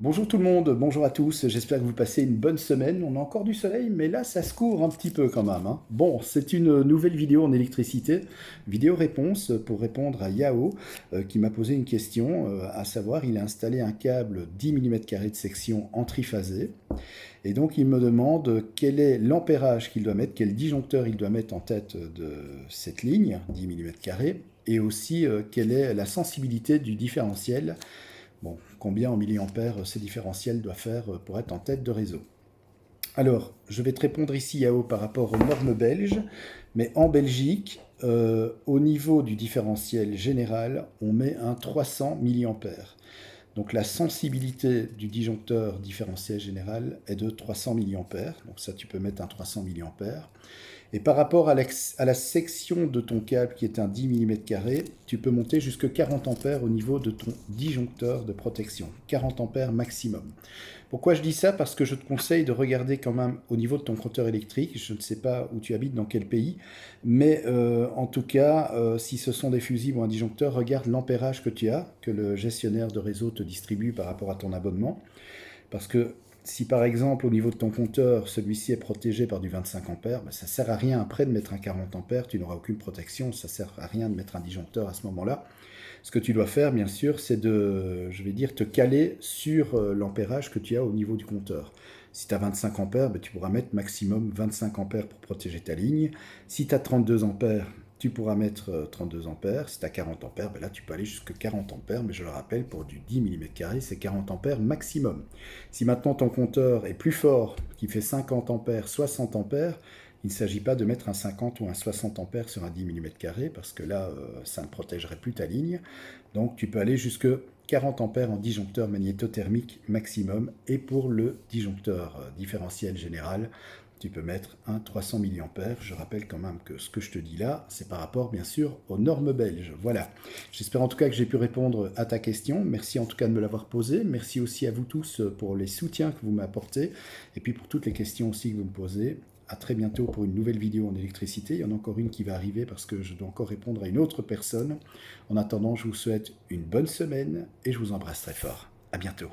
Bonjour tout le monde, bonjour à tous, j'espère que vous passez une bonne semaine. On a encore du soleil, mais là ça se couvre un petit peu quand même, hein. Bon, c'est une nouvelle vidéo en électricité, vidéo réponse pour répondre à Yao qui m'a posé une question, à savoir il a installé un câble 10 mm de section en triphasé et donc il me demande quel est l'ampérage qu'il doit mettre, quel disjoncteur il doit mettre en tête de cette ligne 10 mm et aussi quelle est la sensibilité du différentiel. Bon, combien en milliampères ces différentiels doivent faire pour être en tête de réseau. Alors, je vais te répondre ici, Yao, par rapport aux normes belges, mais en Belgique, au niveau du différentiel général, on met un 300 milliampères. Donc la sensibilité du disjoncteur différentiel général est de 300 milliampères. Donc ça, tu peux mettre un 300 milliampères. Et par rapport à la section de ton câble qui est un 10 mm, tu peux monter jusqu'à 40 ampères au niveau de ton disjoncteur de protection. 40 ampères maximum. Pourquoi je dis ça? Parce que je te conseille de regarder quand même au niveau de ton compteur électrique. Je ne sais pas où tu habites, dans quel pays, mais en tout cas, si ce sont des fusibles ou un disjoncteur, regarde l'ampérage que tu as, que le gestionnaire de réseau te distribue par rapport à ton abonnement. Parce que si par exemple au niveau de ton compteur, celui-ci est protégé par du 25 ampères, ben, ça ne sert à rien après de mettre un 40 ampères, tu n'auras aucune protection, ça ne sert à rien de mettre un disjoncteur à ce moment-là. Ce que tu dois faire, bien sûr, c'est de, je vais dire, te caler sur l'ampérage que tu as au niveau du compteur. Si tu as 25 ampères, ben, tu pourras mettre maximum 25 ampères pour protéger ta ligne. Si tu as 32 ampères, tu pourras mettre 32 ampères. Si tu as 40 ampères, ben là tu peux aller jusqu'à 40 ampères, mais je le rappelle, pour du 10 mm, c'est 40 ampères maximum. Si maintenant ton compteur est plus fort, qui fait 50 ampères, 60 ampères, il ne s'agit pas de mettre un 50 ou un 60 ampères sur un 10 mm, parce que là, ça ne protégerait plus ta ligne. Donc tu peux aller jusque 40 ampères en disjoncteur magnétothermique maximum. Et pour le disjoncteur différentiel général, tu peux mettre un 300 milliampères. Je rappelle quand même que ce que je te dis là, c'est par rapport bien sûr aux normes belges. Voilà. J'espère en tout cas que j'ai pu répondre à ta question. Merci en tout cas de me l'avoir posée. Merci aussi à vous tous pour les soutiens que vous m'apportez et puis pour toutes les questions aussi que vous me posez. À très bientôt pour une nouvelle vidéo en électricité. Il y en a encore une qui va arriver parce que je dois encore répondre à une autre personne. En attendant, je vous souhaite une bonne semaine et je vous embrasse très fort. À bientôt.